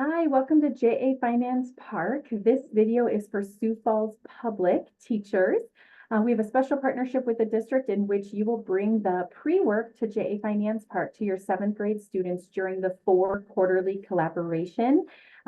Hi, welcome to JA Finance Park. This video is for Sioux Falls public teachers. We have a special partnership with the district in which you will bring the pre-work to JA Finance Park to your 7th grade students during the 4 quarterly collaboration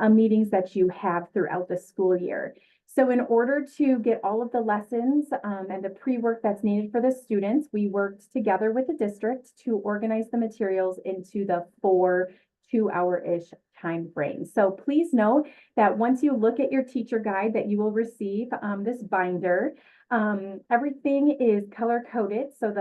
meetings that you have throughout the school year. So in order to get all of the lessons and the pre-work that's needed for the students, we worked together with the district to organize the materials into the 4 2-hour-ish time frame. So please know that once you look at your teacher guide that you will receive this binder, everything is color coded. So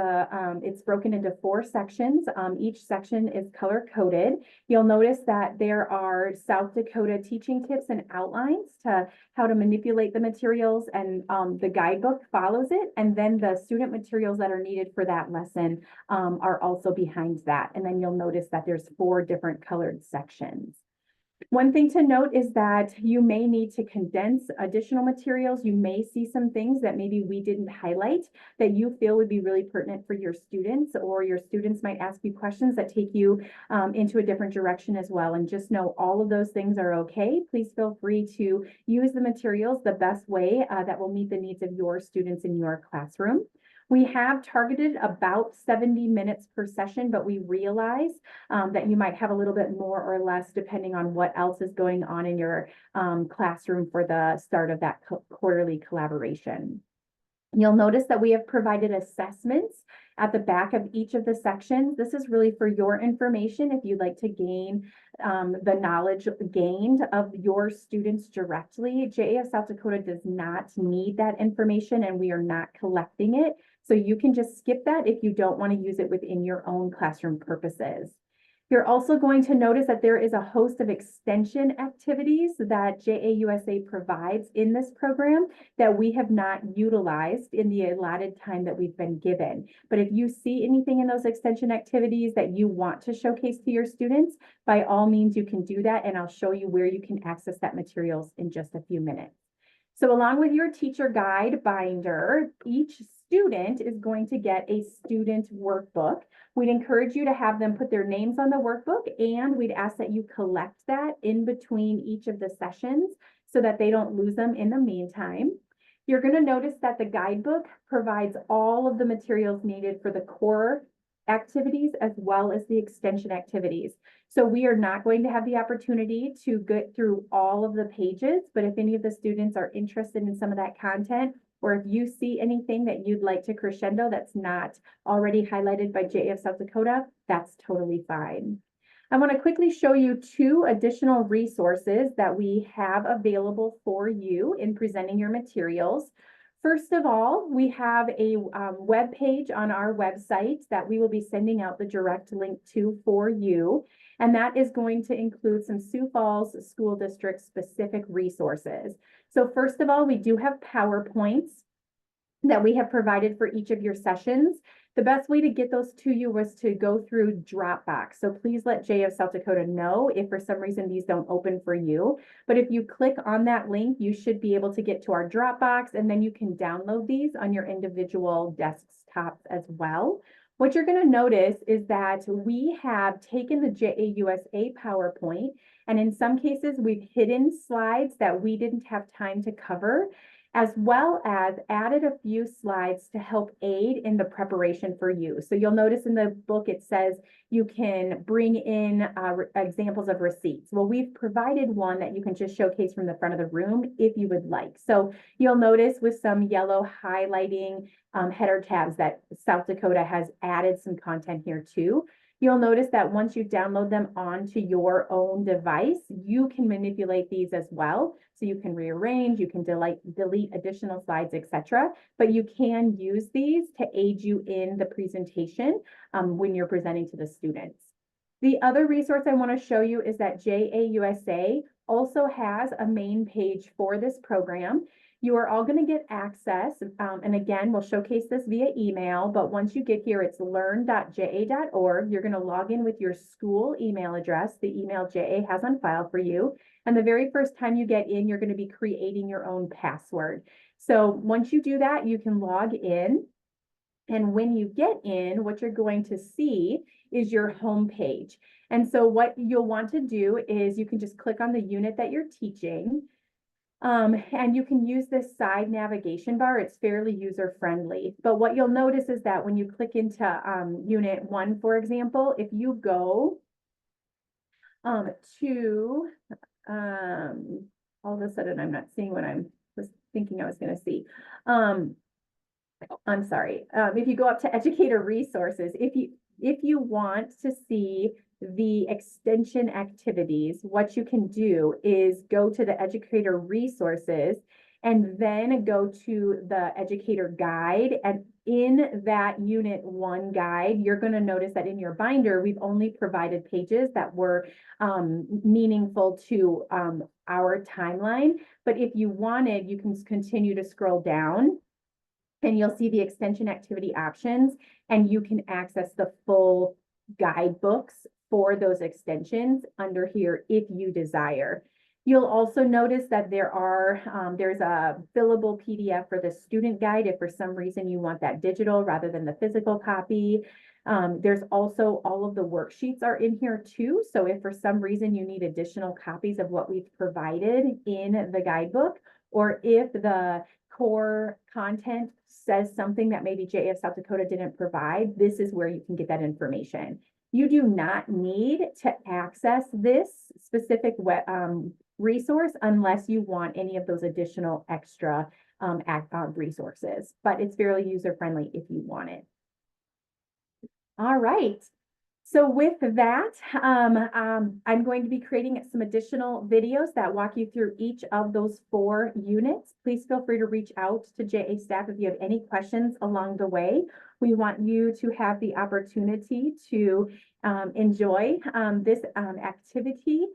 it's broken into 4 sections. Each section is color coded. You'll notice that there are South Dakota teaching tips and outlines to how to manipulate the materials, and the guidebook follows it. And then the student materials that are needed for that lesson are also behind that. And then you'll notice that there's 4 different colored sections. One thing to note is that you may need to condense additional materials. You may see some things that maybe we didn't highlight that you feel would be really pertinent for your students, or your students might ask you questions that take you into a different direction as well. And just know all of those things are okay. Please feel free to use the materials the best way that will meet the needs of your students in your classroom. We have targeted about 70 minutes per session, but we realize that you might have a little bit more or less depending on what else is going on in your classroom for the start of that quarterly collaboration. You'll notice that we have provided assessments at the back of each of the sections. This is really for your information if you'd like to gain the knowledge gained of your students directly. JAF South Dakota does not need that information, and we are not collecting it. So you can just skip that if you don't want to use it within your own classroom purposes. You're also going to notice that there is a host of extension activities that JAUSA provides in this program that we have not utilized in the allotted time that we've been given. But if you see anything in those extension activities that you want to showcase to your students, by all means, you can do that, and I'll show you where you can access that materials in just a few minutes. So along with your teacher guide binder, each student is going to get a student workbook. We'd encourage you to have them put their names on the workbook, and we'd ask that you collect that in between each of the sessions so that they don't lose them in the meantime. You're going to notice that the guidebook provides all of the materials needed for the core activities as well as the extension activities. So we are not going to have the opportunity to get through all of the pages, but if any of the students are interested in some of that content, or if you see anything that you'd like to crescendo that's not already highlighted by JAF South Dakota, that's totally fine. I want to quickly show you 2 additional resources that we have available for you in presenting your materials. First of all, we have a web page on our website that we will be sending out the direct link to for you. And that is going to include some Sioux Falls School District specific resources. So first of all, we do have PowerPoints that we have provided for each of your sessions. The best way to get those to you was to go through Dropbox. So please let JAF South Dakota know if for some reason these don't open for you. But if you click on that link, you should be able to get to our Dropbox, and then you can download these on your individual desktops as well. What you're going to notice is that we have taken the JAUSA PowerPoint, and in some cases we've hidden slides that we didn't have time to cover, as well as added a few slides to help aid in the preparation for you. So you'll notice in the book it says you can bring in examples of receipts. Well, we've provided one that you can just showcase from the front of the room if you would like. So you'll notice with some yellow highlighting header tabs that South Dakota has added some content here too. You'll notice that once you download them onto your own device, you can manipulate these as well. So you can rearrange, you can delete additional slides, etc. But you can use these to aid you in the presentation when you're presenting to the students. The other resource I want to show you is that JAUSA also has a main page for this program. You are all going to get access, and again, we'll showcase this via email, but once you get here, it's learn.ja.org. You're going to log in with your school email address, the email JA has on file for you. And the very first time you get in, you're going to be creating your own password. So once you do that, you can log in. And when you get in, what you're going to see is your home page. And so what you'll want to do is you can just click on the unit that you're teaching. And you can use this side navigation bar. It's fairly user-friendly. But what you'll notice is that when you click into Unit 1, for example, if you go to all of a sudden I'm not seeing what I was thinking I was going to see. I'm sorry. If you go up to Educator Resources, if you want to see the extension activities, what you can do is go to the Educator Resources and then go to the Educator Guide. And in that Unit 1 guide, you're going to notice that in your binder, we've only provided pages that were meaningful to our timeline. But if you wanted, you can continue to scroll down and you'll see the extension activity options, and you can access the full guidebooks for those extensions under here if you desire. You'll also notice that there's a fillable PDF for the student guide if for some reason you want that digital rather than the physical copy. There's also all of the worksheets are in here too. So if for some reason you need additional copies of what we've provided in the guidebook, or if the core content says something that maybe JAF South Dakota didn't provide, this is where you can get that information. You do not need to access this specific resource unless you want any of those additional extra resources, but it's fairly user-friendly if you want it. All right. So with that, I'm going to be creating some additional videos that walk you through each of those 4 units. Please feel free to reach out to JA staff if you have any questions along the way. We want you to have the opportunity to enjoy this activity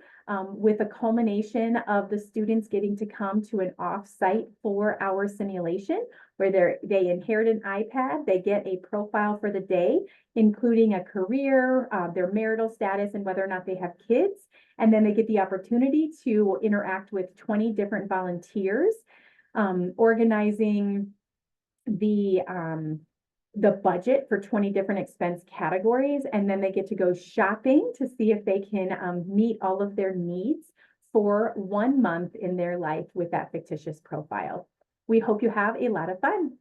with a culmination of the students getting to come to an off-site 4-hour simulation where they inherit an iPad, they get a profile for the day, including a career, their marital status, and whether or not they have kids. And then they get the opportunity to interact with 20 different volunteers, organizing the budget for 20 different expense categories. And then they get to go shopping to see if they can meet all of their needs for 1 month in their life with that fictitious profile. We hope you have a lot of fun.